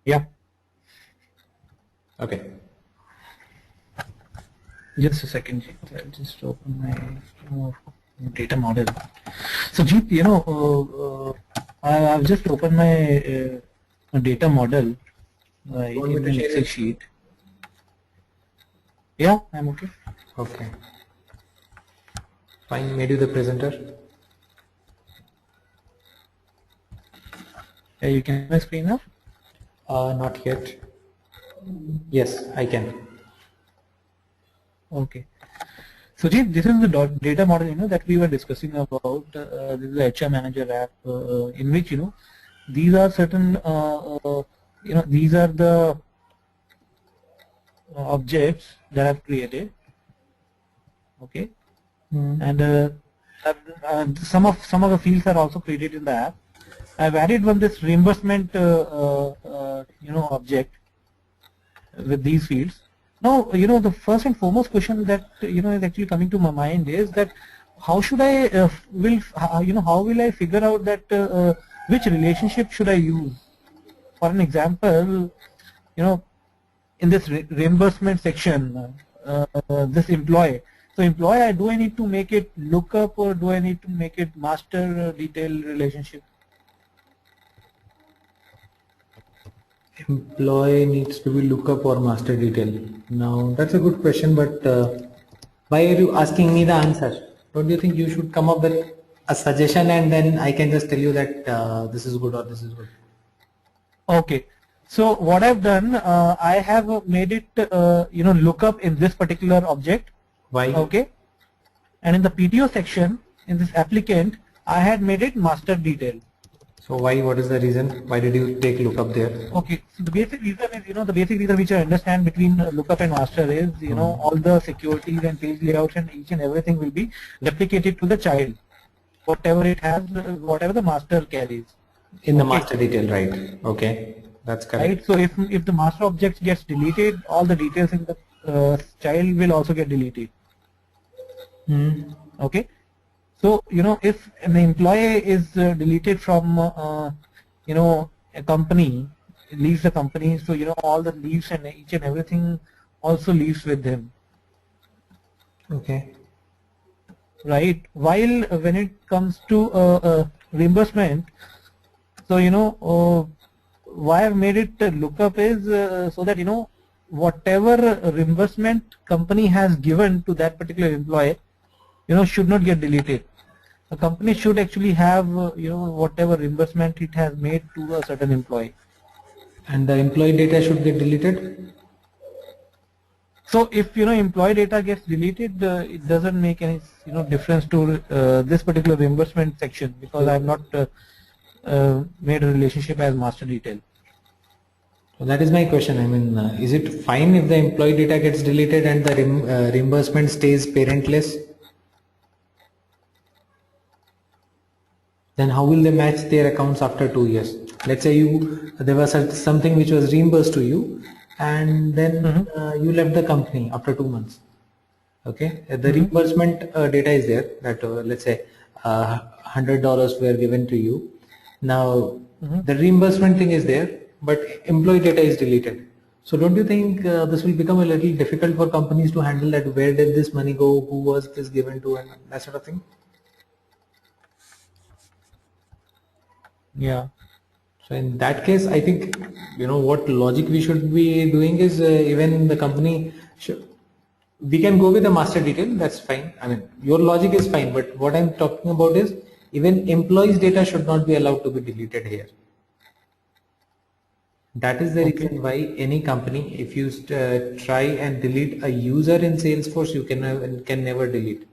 Yeah. Okay. Just a second, Jeet. I'll just open my data model. So, Jeet, I've just opened my data model You right want me in to an share Excel it? sheet. Yeah, I'm okay. Okay. Fine. Made you the presenter. Yeah, you can see my screen now. Not yet. Yes, I can. Okay. So, Jeet, this is the data model that we were discussing about. This is the HR Manager app in which these are certain these are the objects that I've created. Okay. And some of the fields are also created in the app. I've added one this reimbursement object with these fields. Now the first and foremost question that is actually coming to my mind is that how should I how will I figure out that which relationship should I use? For an example, in this reimbursement section, this employee. So employee, do I need to make it lookup or do I need to make it master detail relationship? Employee needs to be lookup or master detail. Now that's a good question, but why are you asking me the answer? Don't you think you should come up with a suggestion and then I can just tell you that this is good or this is good? Okay. So what I've done, I have made it, lookup in this particular object. Why? Okay. And in the PTO section, in this applicant, I had made it master detail. So why? What is the reason? Why did you take lookup there? Okay, so the basic reason is, the basic reason which I understand between lookup and master is, all the securities and page layouts and each and everything will be replicated to the child, whatever it has, whatever the master carries. In the Okay. master detail, right? Okay, that's correct. Right. So if the master object gets deleted, all the details in the child will also get deleted. Okay. So if an employee is deleted from a company, leaves the company, so all the leaves and each and everything also leaves with him. Okay. Right. While when it comes to reimbursement, so why I've made it lookup is so that whatever reimbursement company has given to that particular employee, should not get deleted. A company should actually have whatever reimbursement it has made to a certain employee. And the employee data should get deleted? So if employee data gets deleted, it doesn't make any difference to this particular reimbursement section because I have not made a relationship as master detail. So that is my question. I mean, is it fine if the employee data gets deleted and the reimbursement stays parentless? Then how will they match their accounts after 2 years? Let's say there was something which was reimbursed to you, and then you left the company after 2 months. Okay, the reimbursement data is there that let's say $100 were given to you. Now the reimbursement thing is there, but employee data is deleted. So don't you think this will become a little difficult for companies to handle that? Where did this money go? Who was this given to? And that sort of thing. Yeah. So in that case, I think what logic we should be doing is even the company we can go with a master detail. That's fine. I mean, your logic is fine, but what I'm talking about is even employees' data should not be allowed to be deleted here. That is the reason why any company, if you try and delete a user in Salesforce, you can never delete.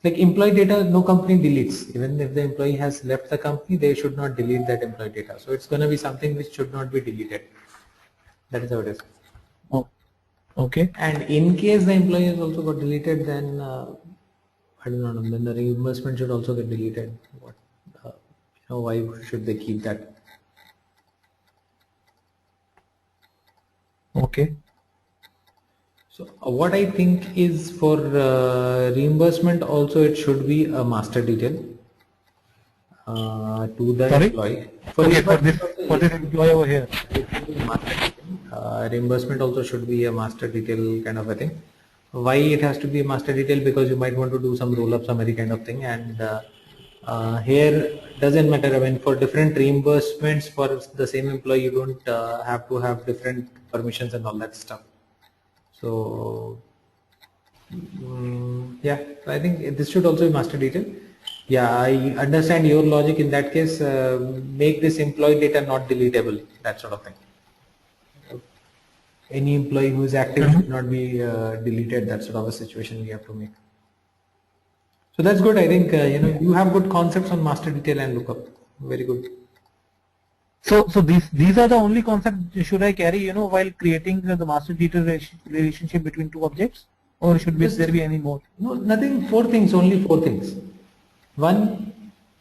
Like employee data, no company deletes. Even if the employee has left the company, they should not delete that employee data. So it's going to be something which should not be deleted. That is how it is. Oh, okay. And in case the employee has also got deleted, then I don't know. Then the reimbursement should also get deleted. What? Why should they keep that? Okay. So what I think is for reimbursement also it should be a master detail to the Sorry? employee. For Okay, for reimbursement this. also, for this employee over here. Reimbursement also should be a master detail kind of a thing. Why it has to be a master detail? Because you might want to do some roll-up summary kind of thing, and here doesn't matter. I mean, for different reimbursements for the same employee, you don't have to have different permissions and all that stuff. So yeah, I think this should also be master detail. Yeah, I understand your logic in that case. Make this employee data not deletable, that sort of thing. Any employee who is active should not be deleted. That sort of a situation we have to make. So that's good. I think you have good concepts on master detail and lookup. Very good. So these are the only concepts should I carry while creating the master detail relationship between two objects, or should there be any more? No, nothing. 4 things. Only 4 things. One,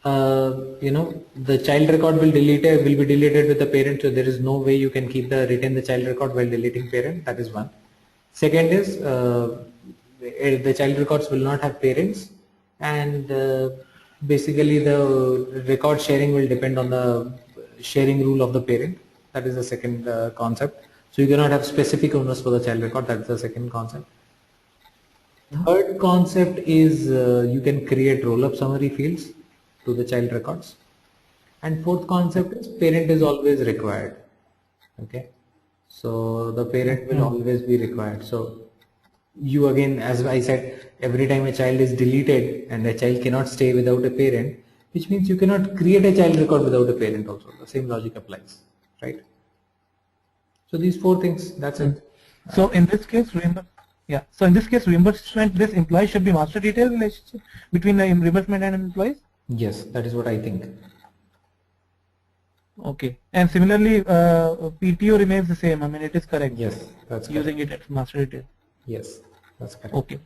the child record will be deleted with the parent, so there is no way you can retain the child record while deleting parent. That is one. Second is the child records will not have parents, and basically the record sharing will depend on the sharing rule of the parent. That is the second concept. So you cannot have specific owners for the child record. That is the second concept. Third concept is you can create roll-up summary fields to the child records, and fourth concept is parent is always required. Okay, so the parent will always be required. So you, again, as I said, every time a child is deleted and a child cannot stay without a parent, which means you cannot create a child record without a parent also. The same logic applies, right? So these 4 things, that's it. So in this case, so in this case, reimbursement, this employee should be master detail relationship between the reimbursement and employees? Yes, that is what I think. Okay, and similarly, PTO remains the same. I mean, it is correct. Yes, that's correct. Using it as master detail. Yes, that's correct. Okay.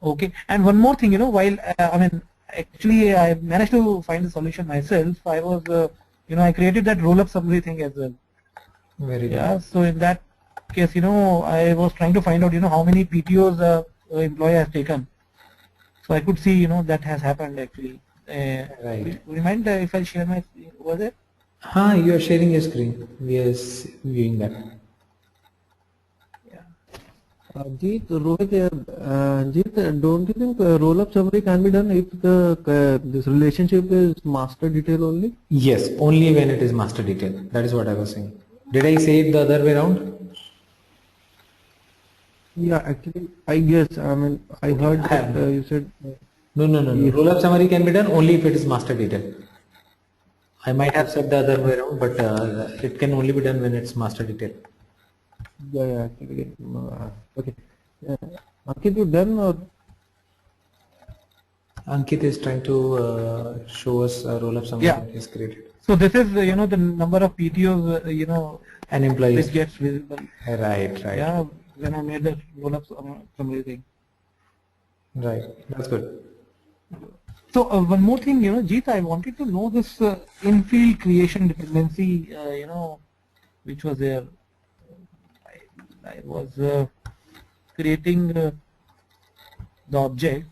Okay, and one more thing, while actually I managed to find the solution myself. I was, I created that roll-up summary thing as well. Very good. Yeah. So in that case, I was trying to find out, how many PTOs employee has taken. So I could see, that has happened actually. Right. Remind if I share my screen over there. You are sharing your screen. We are viewing that. Yeah. Jeet, Jeet, don't you think roll-up summary can be done if this relationship is master detail only? Yes, only when it is master detail. That is what I was saying. Did I say it the other way around? Yeah, actually, I guess. I mean, I heard that you said. No. Roll-up summary can be done only if it is master detail. I might have said the other way around, but it can only be done when it's master detail. Yeah, actually. Okay. Ankit, you done or? Ankit is trying to show us a roll-up summary that is created. So this is, the number of PTOs, An employee which gets visible. Right. Yeah, when I made the roll-up summary thing. Right, that's good. So one more thing, Jeet, I wanted to know this in-field creation dependency, which was there. I was creating the object.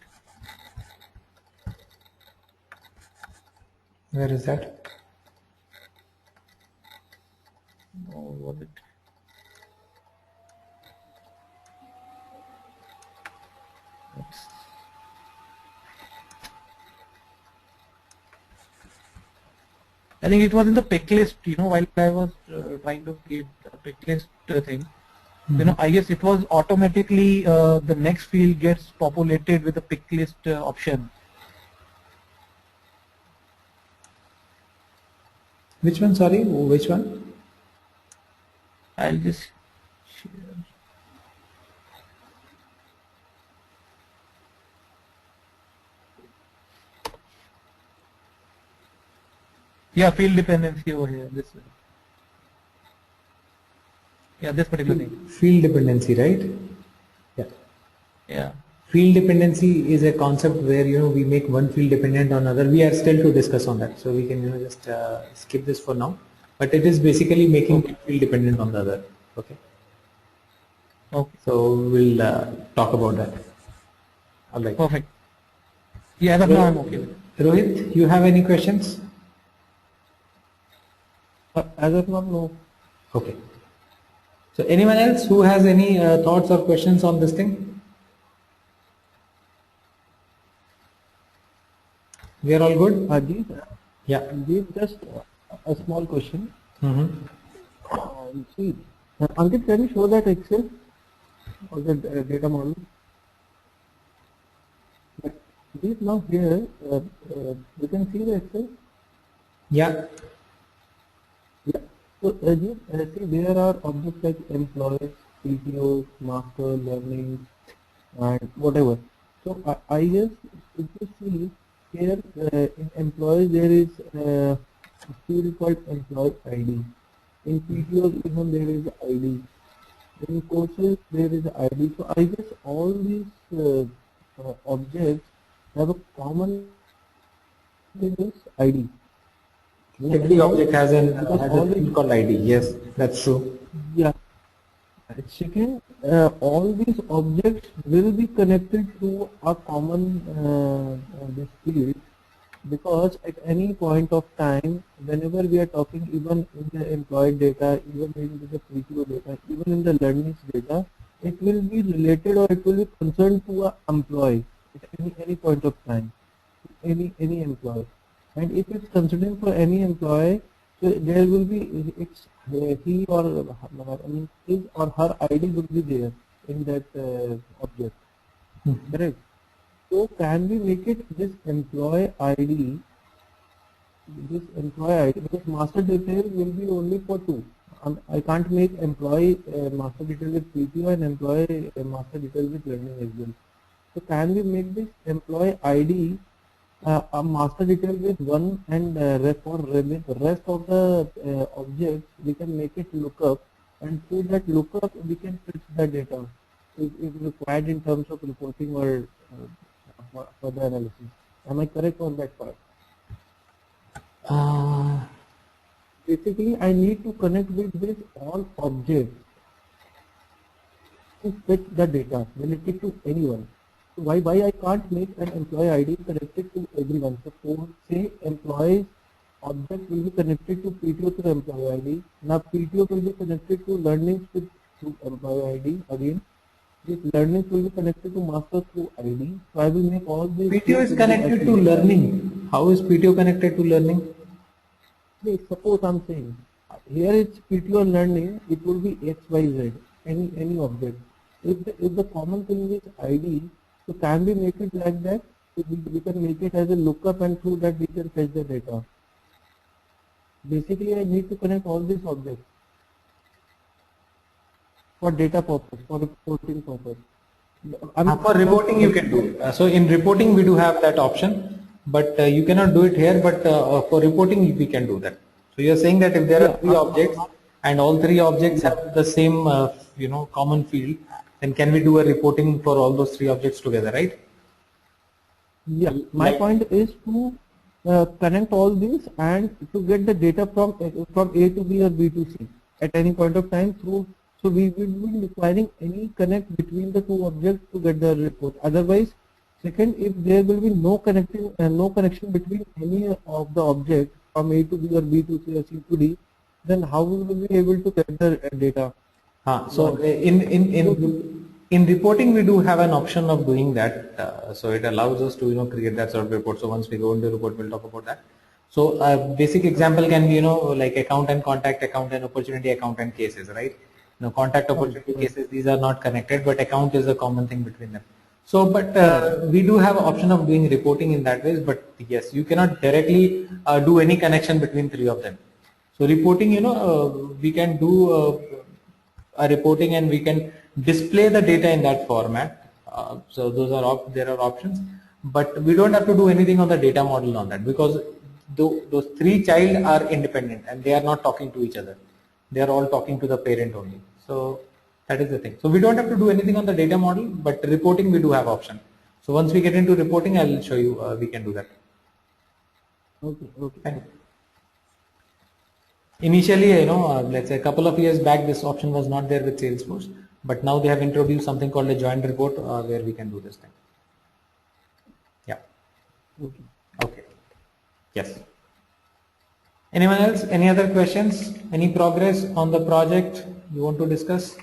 Where is that? Oh, was it? I think it was in the pick list, while I was trying to create a pick list thing. I guess it was automatically the next field gets populated with the pick list option. Which one? Sorry, which one? I'll just share. Yeah, field dependency over here. This way. Yeah, this particular thing. Field dependency, right? Yeah. Yeah. Field dependency is a concept where we make one field dependent on another. We are still to discuss on that, so we can just skip this for now. But it is basically making one field dependent on the other. Okay. Okay. So we'll talk about that. All right. Perfect. Yeah, as of now I'm okay with it. Rohit, you have any questions? As of now, no. Okay. So anyone else who has any thoughts or questions on this thing? We are all good? Ajit, Yeah. Ajit, just a small question. Mm-hmm. See, Ankit, can you show that Excel or the data model? Ajit, now here, you can see the Excel. Yeah. Yeah. So, Ajit, see, there are objects like employees, PTOs, master, learning, and whatever. So, I guess if you see here in employees, there is a field called employee ID. In PTOs, even there is ID. In courses, there is ID. So, I guess all these objects have a common thing is ID. Every object has Because has a all the field called ID. Yes, that's true. yeah. Second, all these objects will be connected to a common this field, because at any point of time, whenever we are talking, even in the employee data, even in the PTO data, even in the learnings data, it will be related or it will be concerned to a employee at any point of time, any employee. And if it's considering for any employee, so there will be it's he or I mean his or her ID will be there in that object, correct? So can we make it this employee ID, because master detail will be only for two. I can't make employee master detail with PTO and employee master detail with learning as well. So can we make this employee ID a master detail with one, and for rest of the objects we can make it lookup, and through that lookup we can fetch the data if required in terms of reporting or for the analysis. Am I correct on that part? Uh, Basically, I need to connect with all objects to fetch the data related to anyone. So why I can't make an employee ID connected to everyone? So for say employees object will be connected to PTO through employee ID. Now PTO will be connected to learnings with through employee ID again. This learnings will be connected to master through ID. So I will make all these PTO things is will be connected to learning. How is PTO connected to learning? Suppose I'm saying here it's PTO learning, it will be XYZ, any object. If the common thing is ID, so can we make it like that? So we can make it as a lookup, and through that we can fetch the data. Basically, I need to connect all these objects for data purpose, for reporting purpose. For reporting you can do it. So in reporting we do have that option, but you cannot do it here, but for reporting we can do that. So you are saying that if there are three objects and all three objects have the same common field, then can we do a reporting for all those three objects together, right? Yeah, my point is to connect all these and to get the data from A to B or B to C at any point of time through. So we will be requiring any connect between the two objects to get the report. Otherwise, second, if there will be no connection between any of the objects from A to B or B to C or C to D, then how will we be able to get the data? So in reporting we do have an option of doing that. So it allows us to create that sort of report. So once we go into report, we'll talk about that. So a basic example can be like account and contact, account and opportunity, account and cases, right? Contact, opportunity, cases, these are not connected, but account is a common thing between them. So, but we do have an option of doing reporting in that ways. But yes, you cannot directly do any connection between three of them. So reporting, we can do a reporting and we can display the data in that format. So those are there are options, but we don't have to do anything on the data model on that, because those three child are independent and they are not talking to each other. They are all talking to the parent only. So that is the thing. So we don't have to do anything on the data model, but reporting we do have option. So once we get into reporting, I will show you we can do that. Okay. Initially, let's say a couple of years back, this option was not there with Salesforce, but now they have introduced something called a joint report where we can do this thing. Yeah. Okay. Yes. Anyone else? Any other questions? Any progress on the project you want to discuss?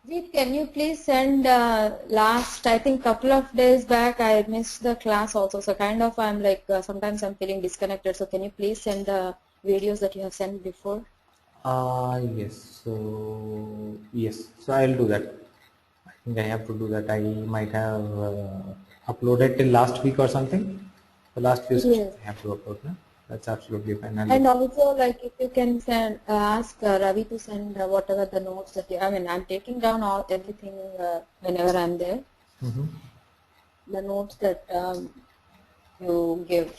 Jeet, can you please send last, I think couple of days back I missed the class also, so kind of I'm like sometimes I'm feeling disconnected, so can you please send the videos that you have sent before? Yes. So I'll do that. I think I have to do that. I might have uploaded till last week or something. The last few sessions Yes. I have to upload. No? That's absolutely fine. And also, like, if you can send, ask Ravi to send whatever the notes that you. I mean, I'm taking down everything whenever I'm there. Mhm. The notes that you give.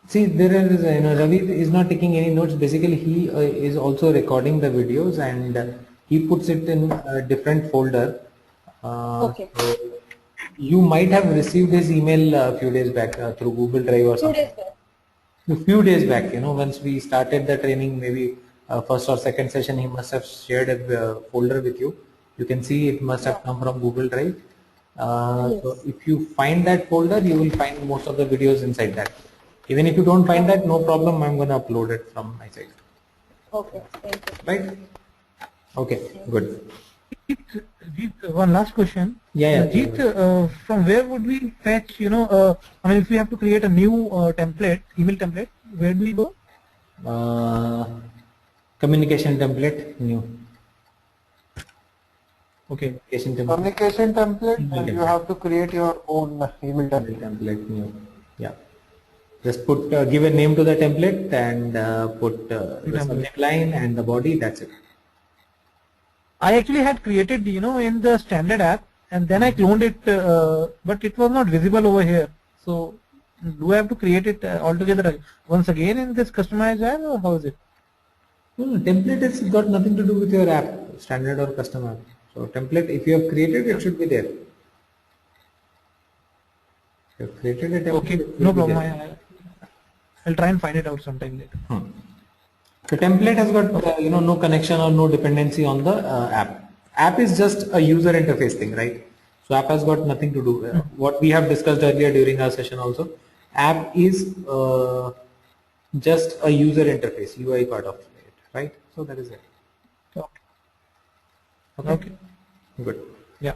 See, there is, Ravi is not taking any notes. Basically, he is also recording the videos and he puts it in a different folder. Okay. So you might have received his email a few days back through Google Drive or 2 something. days back. A few days back, once we started the training, maybe first or second session, he must have shared a folder with you. You can see it must have come from Google Drive. So Yes. if you find that folder, you will find most of the videos inside that. Even if you don't find that, no problem. I'm going to upload it from my side. Okay. Thank you. Right? Okay. Thank you. Good. Jeet, one last question. Yeah. Jeet, from where would we fetch, I mean, if we have to create a new template, email template, where do we go? Uh, Communication template new. Okay. Communication template. Communication template, Email and you template. have to create your own email Email template. template new. Yeah. Just put give a name to the template and put the Template. subject line and the body. That's it. I actually had created, in the standard app, and then I cloned it, but it was not visible over here. So, do I have to create it altogether once again in this customized app, or how is it? No, template has got nothing to do with your app, standard or custom app. So template, if you have created, it should be there. If you have created a template, Okay, it no should be problem. there. I'll try and find it out sometime later. The template has got no connection or no dependency on the app. App is just a user interface thing, right? So app has got nothing to do. What we have discussed earlier during our session also, app is just a user interface, UI part of it, right? So that is it. Okay. Okay. Okay. Good. Yeah.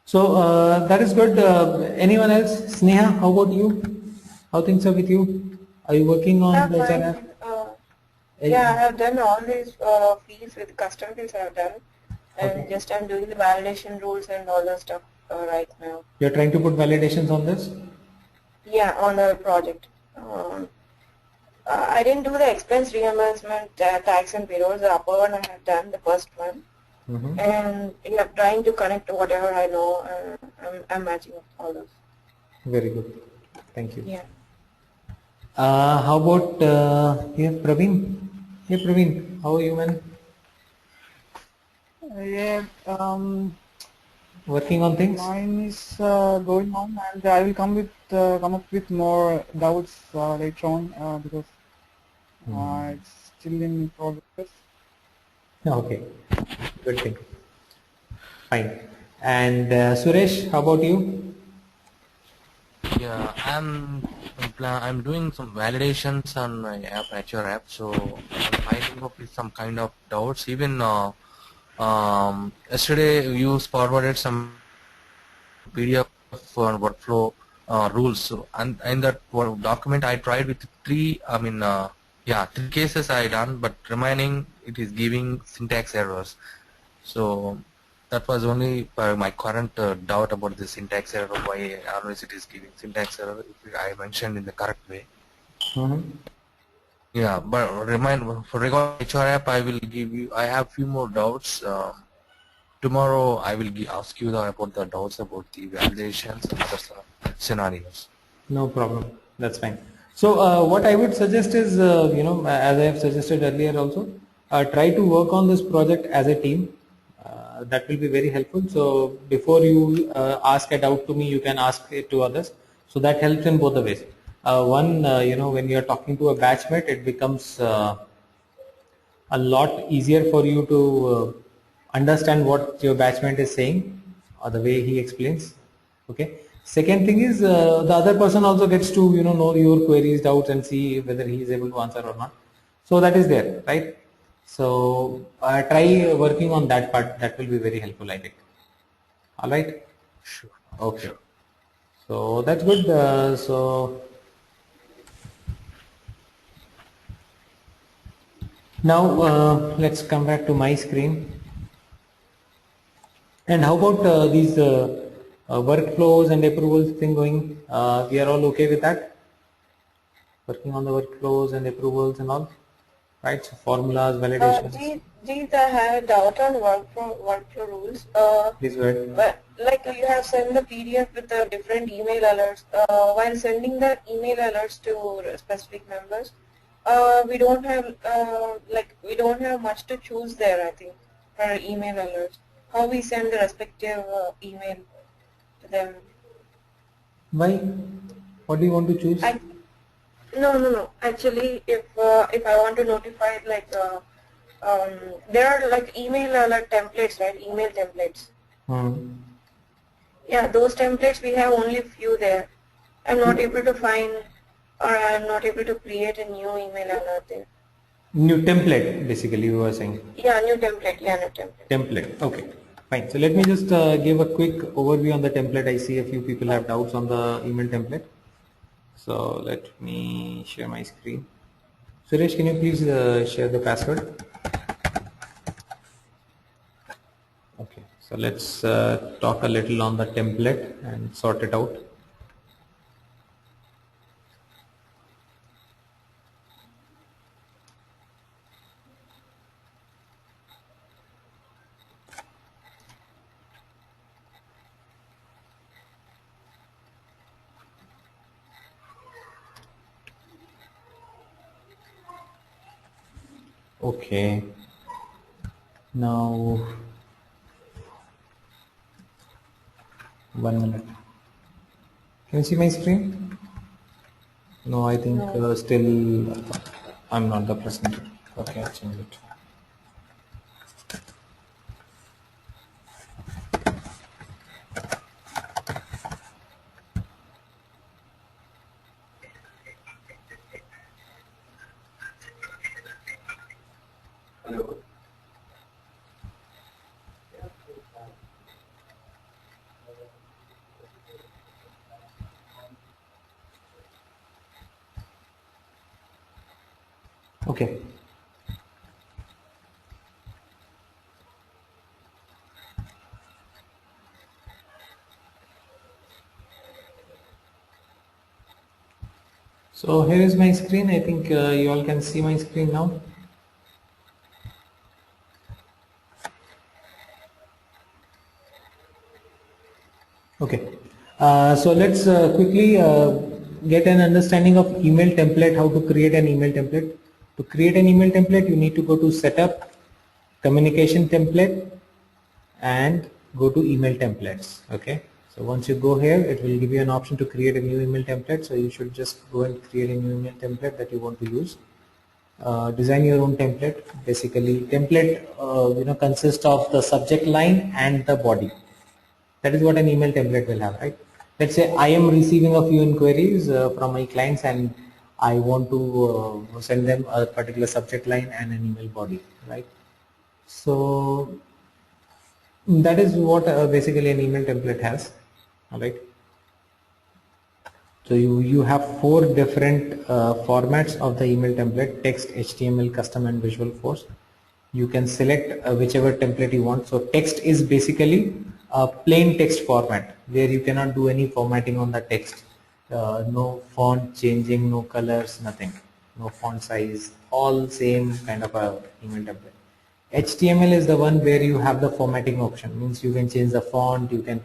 So that is good. Anyone else? Sneha, how about you? How things are with you? Are you working on Yeah, the HR fine. app? Yeah, I have done all these fields with custom fields I have done, and Okay. just I'm doing the validation rules and all the stuff right now. You're trying to put validations on this? Yeah, on the project. I didn't do the expense reimbursement, tax and payrolls. The upper one I have done, the first one, and yeah, trying to connect whatever I know. I'm matching up all those. Very good. Thank you. Yeah. How about here, Praveen? Hey, Praveen, how are you, man? Yeah, Working on things? mine is going on, and I will come up with more doubts later on because it's still in progress. Okay, good thing. Fine. And Suresh, how about you? Yeah, I'm doing some validations on my app, Nature app. So I'm finding up with some kind of doubts. Even yesterday you forwarded some PDF for workflow rules. So and in that document I tried with three. Yeah, three cases I done, but remaining it is giving syntax errors. So that was only my current doubt about the syntax error, why always it is giving syntax error if I mentioned in the correct way. Yeah, but remind for regarding HR app, I will give you, I have few more doubts. Tomorrow I will ask you about the doubts about the validations and other scenarios. No problem. That's fine. So what I would suggest is, as I have suggested earlier also, try to work on this project as a team. That will be very helpful. So before you ask a doubt to me, you can ask it to others. So that helps in both the ways. One, when you are talking to a batchmate, it becomes a lot easier for you to understand what your batchmate is saying or the way he explains. Okay. Second thing is the other person also gets to know your queries, doubts, and see whether he is able to answer or not. So that is there, right? So try working on that part. That will be very helpful, I think. All right. Sure. Okay. Sure. So that's good. So now let's come back to my screen. And how about these workflows and approvals thing going? We are all okay with that? Working on the workflows and approvals and all, right? So formulas, validations. Jeet, I had a doubt on workflow rules. Please go ahead. But like you have sent the PDF with the different email alerts. While sending the email alerts to specific members, we don't have much to choose there. I think for email alerts, how we send the respective email to them. Why? What do you want to choose? No. Actually, if I want to notify there are like email alert templates, right? Email templates. Yeah, those templates we have only few there. I'm not able to find, or I'm not able to create a new email alert there. New template, basically, you were saying. Yeah, new template. Yeah, new template. Template. Okay. Fine. So let me just give a quick overview on the template. I see a few people have doubts on the email template. So let me share my screen. Suresh, can you please share the password? Okay, so let's talk a little on the template and sort it out. Okay, now 1 minute. Can you see my screen? No, I think still I'm not the presenter. Okay, I'll change it. Okay. So here is my screen. I think you all can see my screen now. Okay. So let's quickly get an understanding of email template, how to create an email template. To create an email template, you need to go to setup, communication template, and go to email templates. Okay. So once you go here, it will give you an option to create a new email template. So you should just go and create a new email template that you want to use. Design your own template. Basically, template consists of the subject line and the body. That is what an email template will have, right? Let's say I am receiving a few inquiries from my clients and I want to send them a particular subject line and an email body, right? So that is what basically an email template has, all right? So you have 4 different formats of the email template: text, HTML, custom, and Visual Force. You can select whichever template you want. So text is basically a plain text format where you cannot do any formatting on the text. No font changing, no colors, nothing, no font size, all same kind of a email template. HTML is the one where you have the formatting option, means you can change the font, you can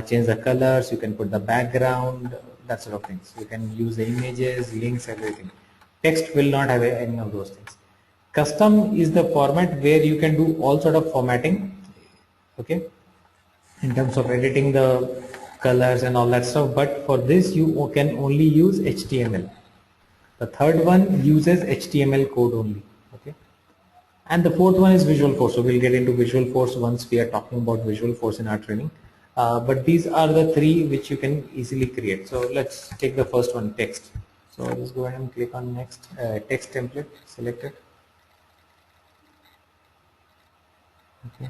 change the colors, you can put the background, that sort of things. You can use the images, links, everything. Text will not have any of those things. Custom is the format where you can do all sort of formatting, okay, in terms of editing the colors and all that stuff, but for this you can only use HTML. The third one uses HTML code only, okay, and the fourth one is Visual Force. So we'll get into Visual Force once we are talking about Visual Force in our training. but these are the three which you can easily create. So let's take the first one, text. So just go ahead and click on next, text template, select it. Okay.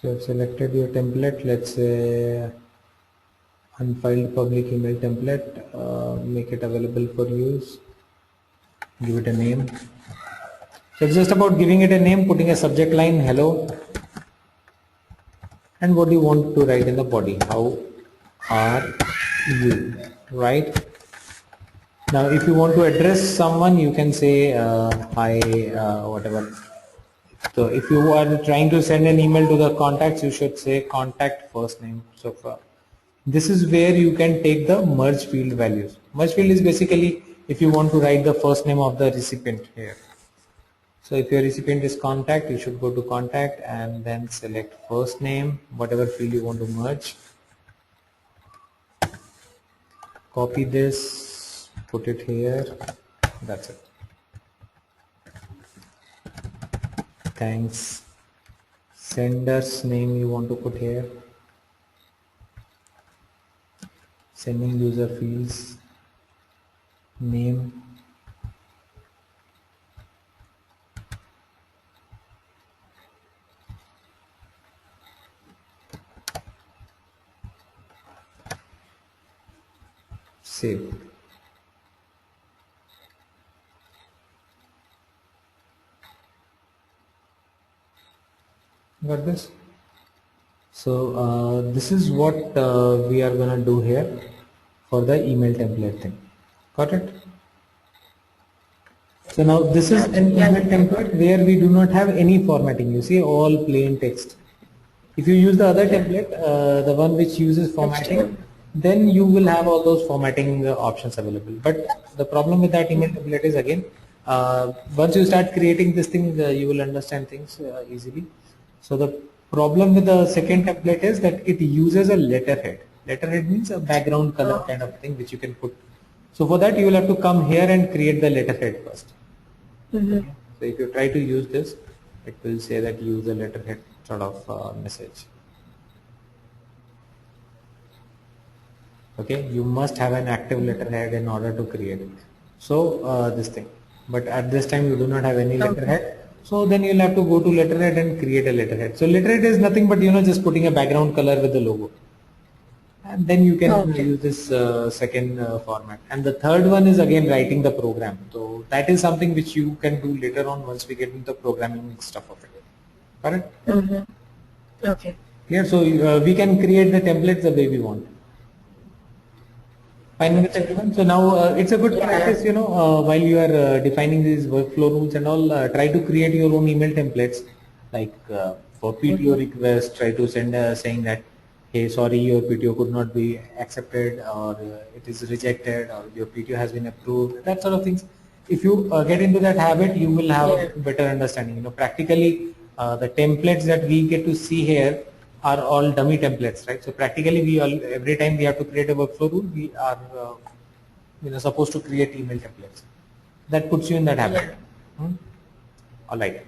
So I've selected your template, let's say unfiled public email template, make it available for use, give it a name. So it's just about giving it a name, putting a subject line, hello, and what do you want to write in the body, how are you, right? Now if you want to address someone, you can say hi, whatever. So if you are trying to send an email to the contacts, you should say contact first name. So far, this is where you can take the merge field values. Merge field is basically if you want to write the first name of the recipient here. So if your recipient is contact, you should go to contact and then select first name, whatever field you want to merge. Copy this, put it here, that's it. Thanks. Sender's name you want to put here. Sending user fields, name. Save. Got this? So this is what we are gonna do here for the email template thing. Got it? So now this is an email template where we do not have any formatting. You see, all plain text. If you use the other template, the one which uses formatting, then you will have all those formatting options available. But the problem with that email template is, again, once you start creating this thing, you will understand things easily. So the problem with the second template is that it uses a letterhead. Letterhead means a background color kind of thing which you can put. So for that you will have to come here and create the letterhead first. Okay. So if you try to use this, it will say that use a letterhead sort of message. Okay, you must have an active letterhead in order to create it. So this thing, but at this time you do not have any letterhead. So then you'll have to go to letterhead and create a letterhead. So letterhead is nothing but just putting a background color with the logo. And then you can use this second format. And the third one is again writing the program. So that is something which you can do later on once we get into the programming stuff of it. Correct? Okay. Yeah, so we can create the templates the way we want. Fine with everyone. So now it's a good practice, while you are defining these workflow rules and all, try to create your own email templates. Like for PTO request, try to send saying that, hey, sorry, your PTO could not be accepted, or it is rejected, or your PTO has been approved. That sort of things. If you get into that habit, you will have a better understanding. Practically the templates that we get to see here are all dummy templates, right? So practically every time we have to create a workflow rule, we are supposed to create email templates. That puts you in that habit. All right.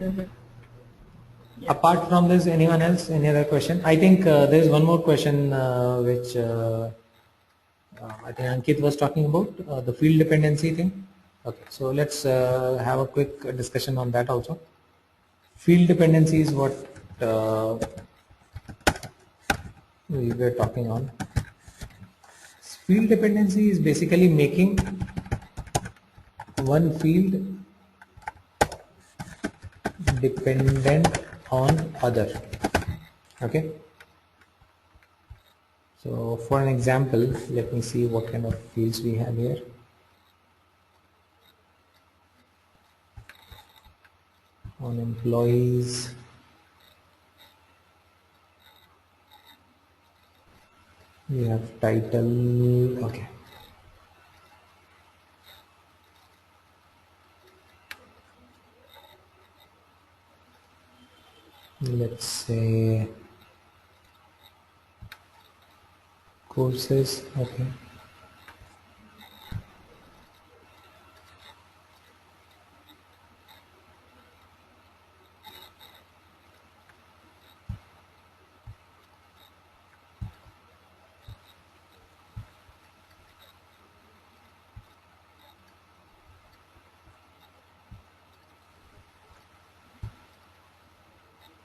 Apart from this, anyone else, any other question? I think there is one more question which I think Ankit was talking about, the field dependency thing. Okay, so let's have a quick discussion on that also. Field dependency is what we were talking on. Field dependency is basically making one field dependent on other. Okay. So for an example, let me see what kind of fields we have here. On employees, we have title. Okay. Let's say Courses, okay.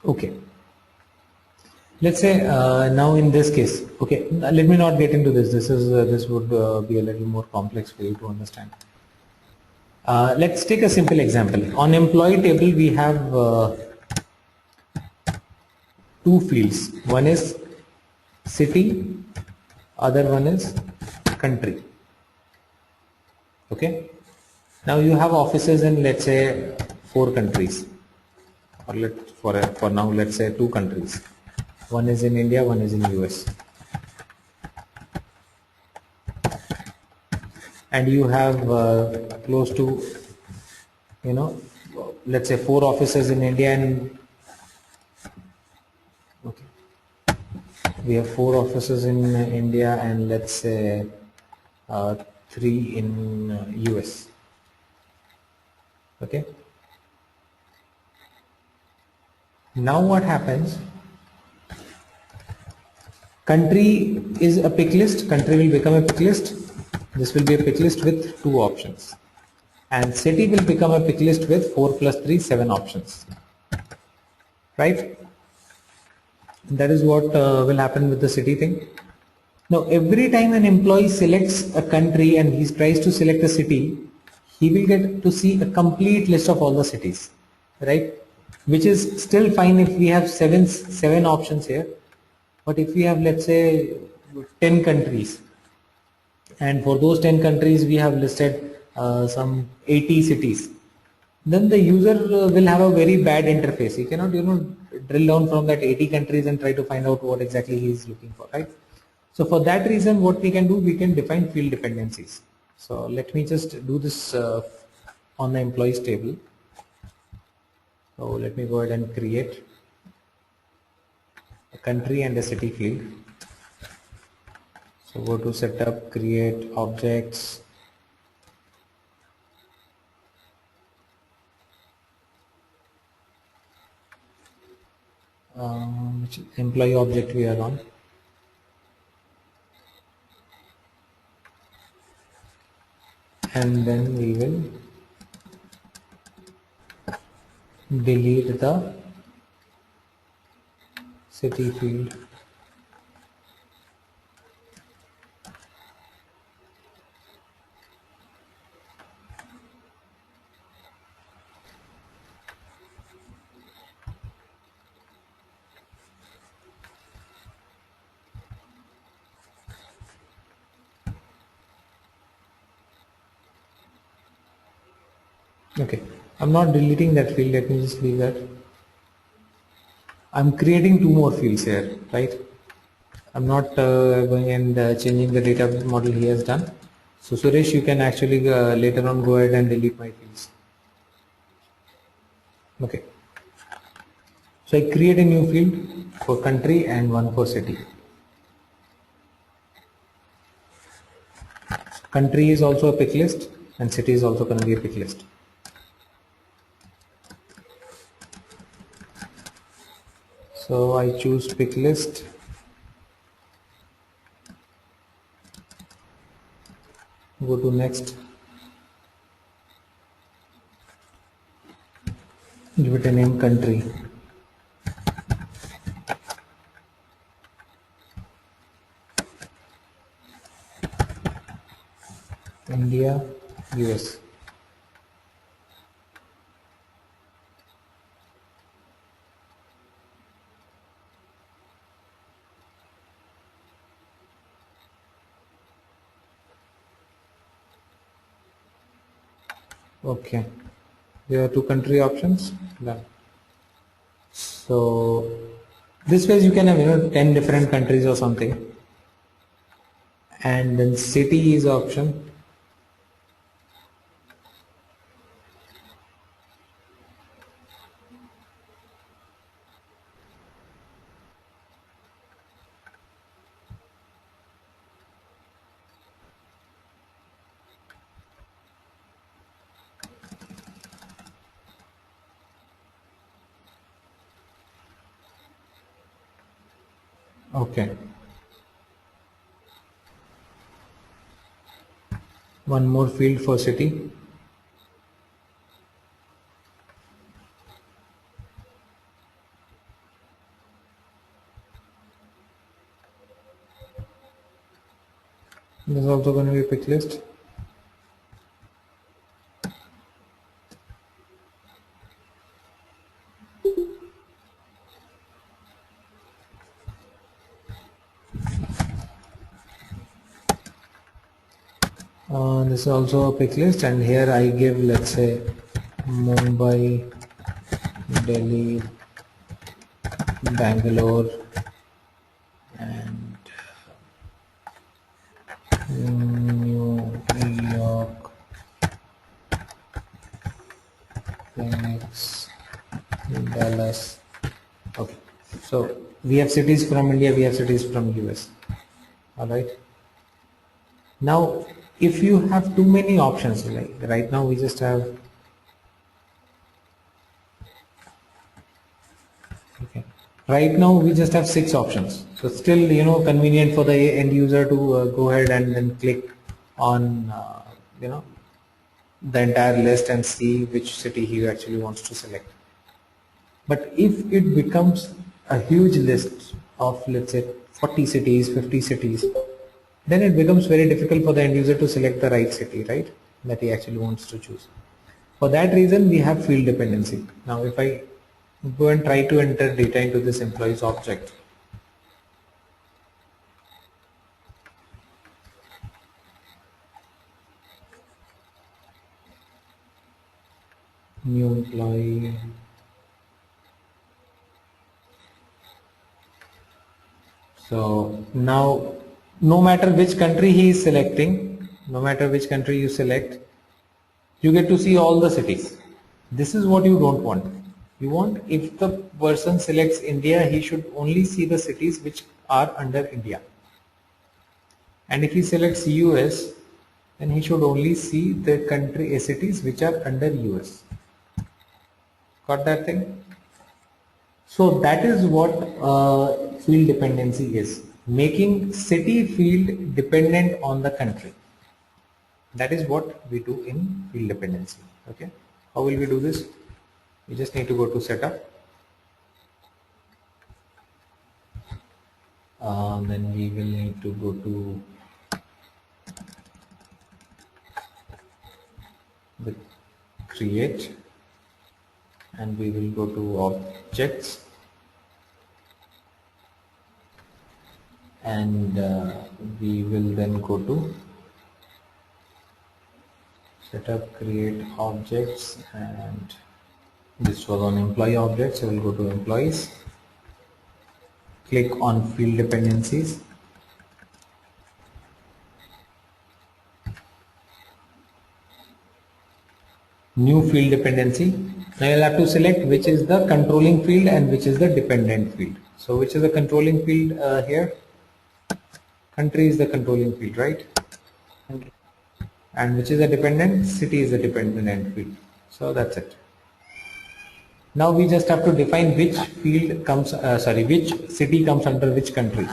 Okay. Let's say now in this case, okay, let me not get into this. This would be a little more complex for you to understand. Let's take a simple example. On employee table, we have two fields. One is city, other one is country. Okay. Now you have offices in, let's say, 4 countries, or for now let's say 2 countries. One is in India, one is in US, and you have close to, you know, let's say 4 offices in India, and okay, we have 4 offices in India, and let's say 3 in US. Okay. Now what happens? Country is a pick list. Country will become a pick list. This will be a pick list with 2 options, and city will become a pick list with 4 plus 3, 7 options. Right? That is what will happen with the city thing. Now, every time an employee selects a country and he tries to select a city, he will get to see a complete list of all the cities, right? Which is still fine if we have seven options here. But if we have, let's say, 10 countries, and for those 10 countries we have listed some 80 cities, then the user will have a very bad interface. He cannot, drill down from that 80 countries and try to find out what exactly he is looking for, right? So for that reason, what we can do, we can define field dependencies. So let me just do this on the employees table. So let me go ahead and create a country and a city field. So go to setup, create objects. Which employee object we are on. And then we will delete the city field. Okay, I'm not deleting that field, let me just leave that. I'm creating 2 more fields here, right? I'm not going and changing the data model he has done. So Suresh, you can actually later on go ahead and delete my fields. Okay. So I create a new field for country and one for city. Country is also a pick list and city is also going to be a pick list. So I choose pick list. Go to next. Give it a name country. India, US. Okay. There are 2 country options. Done. So this way you can have 10 different countries or something, and then city is option. Okay. One more field for city. There's also going to be a pick list. This is also a pick list, and here I give, let's say, Mumbai, Delhi, Bangalore, and New York, Phoenix, Dallas. Okay, so we have cities from India, we have cities from US. All right. Now, if you have too many options, like right now we just have, okay, right now we just have 6 options. So still, convenient for the end user to go ahead and then click on, the entire list and see which city he actually wants to select. But if it becomes a huge list of, let's say, 40 cities, 50 cities, then it becomes very difficult for the end user to select the right city, right, that he actually wants to choose. For that reason, we have field dependency. Now, if I go and try to enter data into this employees object, new employee, so now no matter which country he is selecting, no matter which country you select, you get to see all the cities. This is what you don't want. You want, if the person selects India, he should only see the cities which are under India. And if he selects US, then he should only see the country cities which are under US. Got that thing? So that is what field dependency is. Making city field dependent on the country. That is what we do in field dependency. Okay. How will we do this? We just need to go to setup. Then we will need to go to the create, and we will go to objects, and we will then go to setup, create objects, and this was on employee objects, so we'll go to employees, click on field dependencies, new field dependency. Now you'll have to select which is the controlling field and which is the dependent field. So which is the controlling field here? Country is the controlling field, right? And which is the dependent? City is the dependent field. So that's it. Now we just have to define which field comes, which city comes under which country.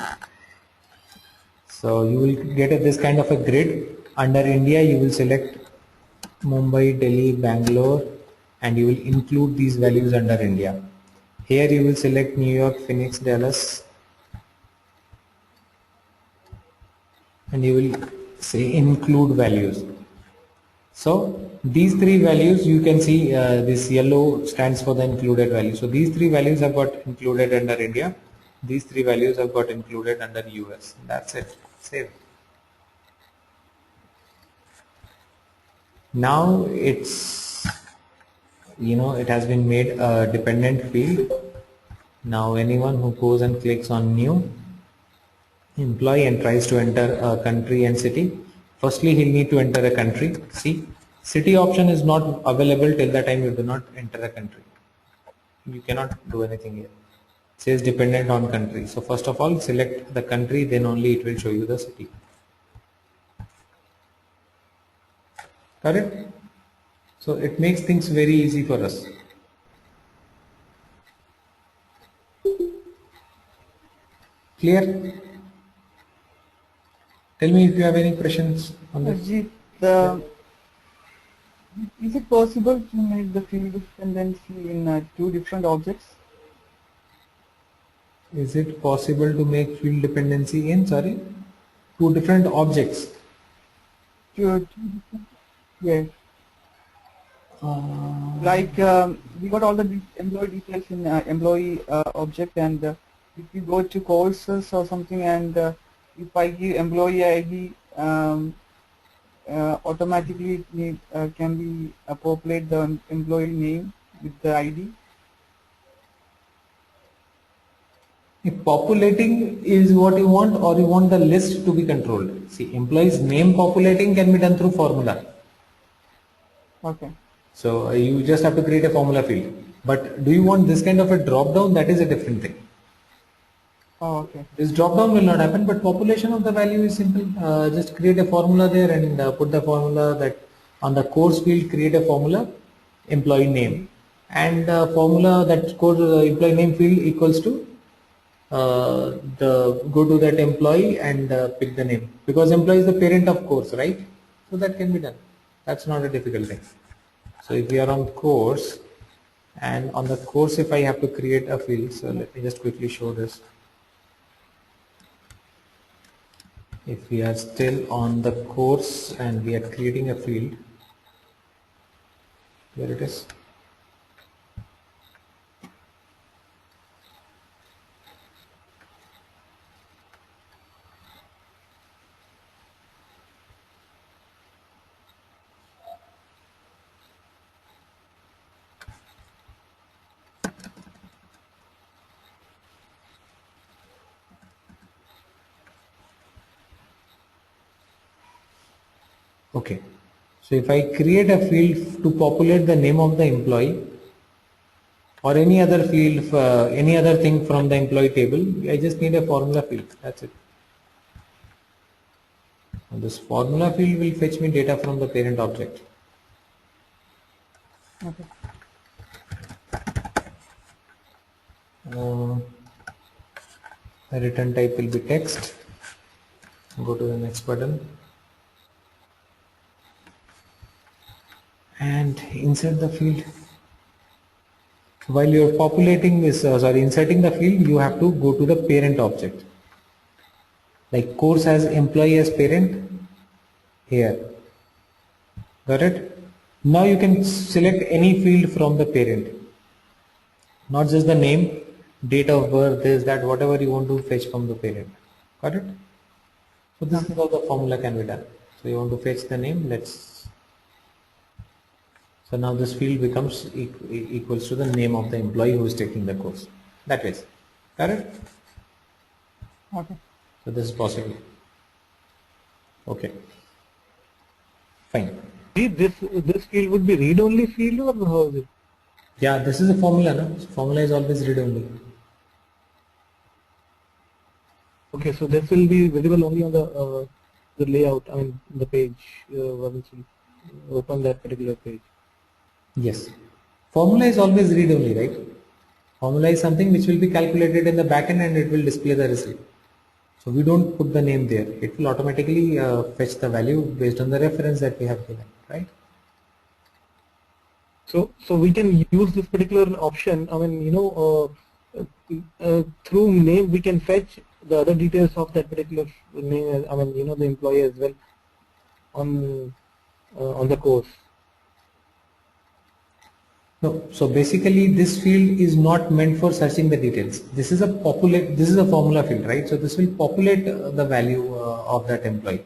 So you will get this kind of a grid. Under India, you will select Mumbai, Delhi, Bangalore, and you will include these values under India. Here you will select New York, Phoenix, Dallas, and you will say include values. So these 3 values, you can see this yellow stands for the included value. So these 3 values have got included under India. These 3 values have got included under US. That's it. Save. Now it's, it has been made a dependent field. Now anyone who goes and clicks on new employee and tries to enter a country and city, firstly he'll need to enter a country. See, city option is not available till the time you do not enter a country. You cannot do anything here. It says dependent on country. So first of all, select the country, then only it will show you the city. Correct? So it makes things very easy for us. Clear? Tell me if you have any questions on this. Ajit, is it possible to make the field dependency in two different objects? Is it possible to make field dependency in, sorry, two different objects? Two different, yes. Like we got all the employee details in employee object, and if we go to courses or something, and if I give employee ID, automatically it can be populate the employee name with the ID. If populating is what you want, or you want the list to be controlled. See, employee's name populating can be done through formula. Okay. So you just have to create a formula field. But do you want this kind of a drop down? That is a different thing. Oh, okay. This drop down will not happen, but population of the value is simple. Just create a formula there and put the formula that on the course field, create a formula employee name, and formula that course employee name field equals to go to that employee and pick the name, because employee is the parent of course, right? So that can be done. That's not a difficult thing. So if we are on course, and on the course if I have to create a field, so let me just quickly show this. If we are still on the course and we are creating a field, here it is. Okay, so if I create a field to populate the name of the employee or any other field, any other thing from the employee table, I just need a formula field. That's it. And this formula field will fetch me data from the parent object. Okay. The return type will be text. Go to the next button and insert the field. While you are populating this, inserting the field, you have to go to the parent object. Like course has employee as parent here. Got it? Now you can select any field from the parent, not just the name, date of birth, this, that, whatever you want to fetch from the parent. Got it? So this is how the formula can be done. So you want to fetch the name. So now this field becomes equals to the name of the employee who is taking the course. That is correct. Okay. So this is possible. Okay. Fine. This field would be read-only field, or how is it? Yeah, this is a formula. No? Formula is always read-only. Okay, so this will be visible only on the layout, I mean the page. Once you open that particular page. Yes. Formula is always read-only, right? Formula is something which will be calculated in the backend and it will display the result. So we don't put the name there. It will automatically fetch the value based on the reference that we have given, right? So we can use this particular option. I mean, through name we can fetch the other details of that particular name. I mean, the employee as well on the course. No, so basically this field is not meant for searching the details. This is a formula field, right? So this will populate the value of that employee.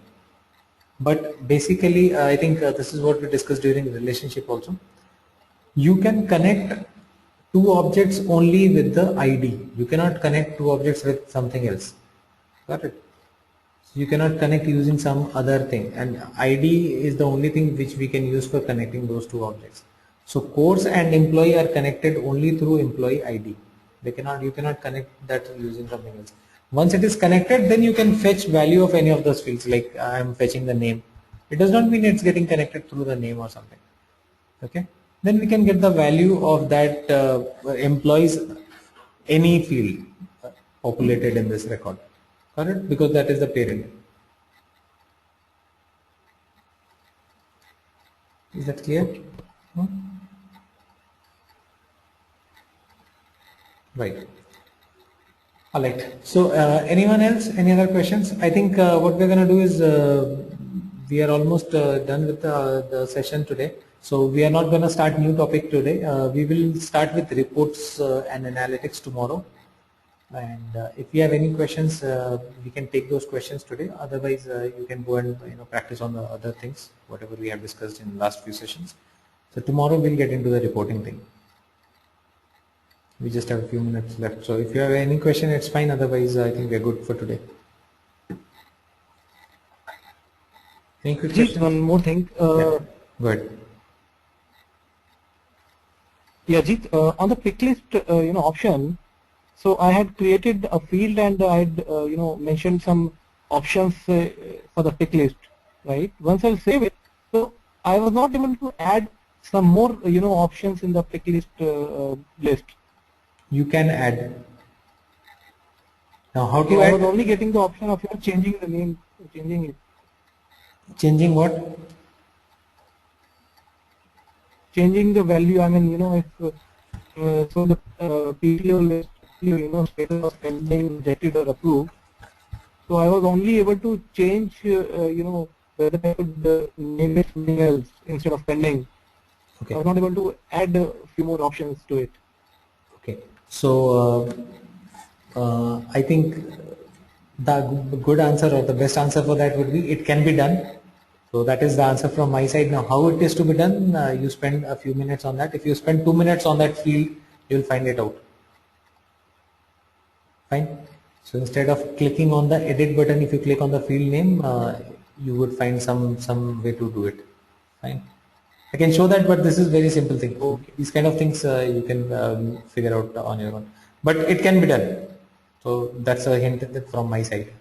But basically, I think this is what we discussed during relationship also. You can connect two objects only with the ID. You cannot connect two objects with something else. Got it? So you cannot connect using some other thing, and ID is the only thing which we can use for connecting those two objects. So course and employee are connected only through employee ID. You cannot connect that using something else. Once it is connected, then you can fetch value of any of those fields, like I am fetching the name. It does not mean it's getting connected through the name or something. Okay. Then we can get the value of that employee's any field. populated in this record. Correct? Because that is the parent. Is that clear? No? Right. All right. So anyone else? Any other questions? I think what we're going to do is we are almost done with the session today. So we are not going to start new topic today. We will start with reports and analytics tomorrow. And if you have any questions, we can take those questions today. Otherwise, you can go and practice on the other things, whatever we have discussed in the last few sessions. So tomorrow we'll get into the reporting thing. We just have a few minutes left. So if you have any question, it's fine. Otherwise, I think we're good for today. Any quick questions? One more thing. Yeah. Go ahead. Yeah, Jeet, on the pick list, option. So I had created a field and I had, mentioned some options for the pick list, right? Once I save it, so I was not able to add some more, options in the pick list list. You can add. Now, how to I add? was only getting the option of changing the name, changing it. Changing what? Changing the value. I mean, if so the PTO list, status of pending, rejected or approved. So I was only able to change, whether I could name it something else instead of pending. Okay. I was not able to add a few more options to it. Okay. So I think the good answer or the best answer for that would be it can be done. So that is the answer from my side. Now how it is to be done, you spend a few minutes on that. If you spend 2 minutes on that field, you will find it out. Fine. So instead of clicking on the edit button, if you click on the field name, you would find some way to do it. Fine. I can show that, but this is very simple thing. Okay. These kind of things you can figure out on your own. But it can be done. So that's a hint from my side.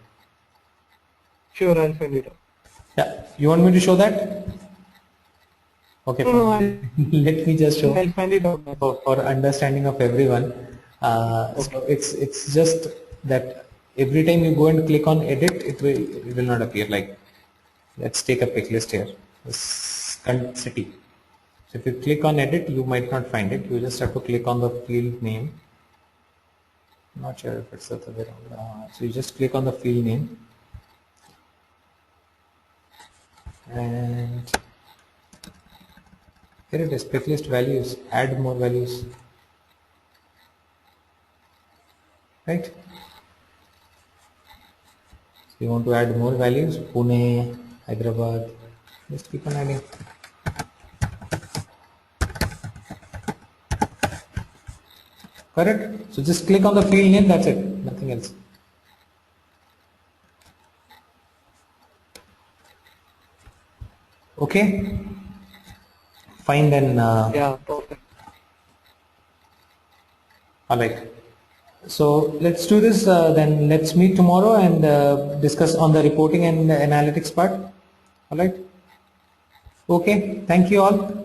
Sure, I'll find it out. Yeah. You want me to show that? Okay. No, let me just show. I'll find it out for understanding of everyone. Okay. So it's just that every time you go and click on edit, it will not appear. Like, let's take a pick list here. This city. So if you click on edit, you might not find it. You just have to click on the field name. I'm not sure if it's the other way around. So you just click on the field name, and here it is, pick list values, add more values. Right? So you want to add more values, Pune, Hyderabad, just keep on adding. Correct? So just click on the field name, that's it, nothing else. Okay? Fine then. Yeah, perfect. Alright. So let's do this, then let's meet tomorrow and discuss on the reporting and the analytics part. Alright? Okay, thank you all.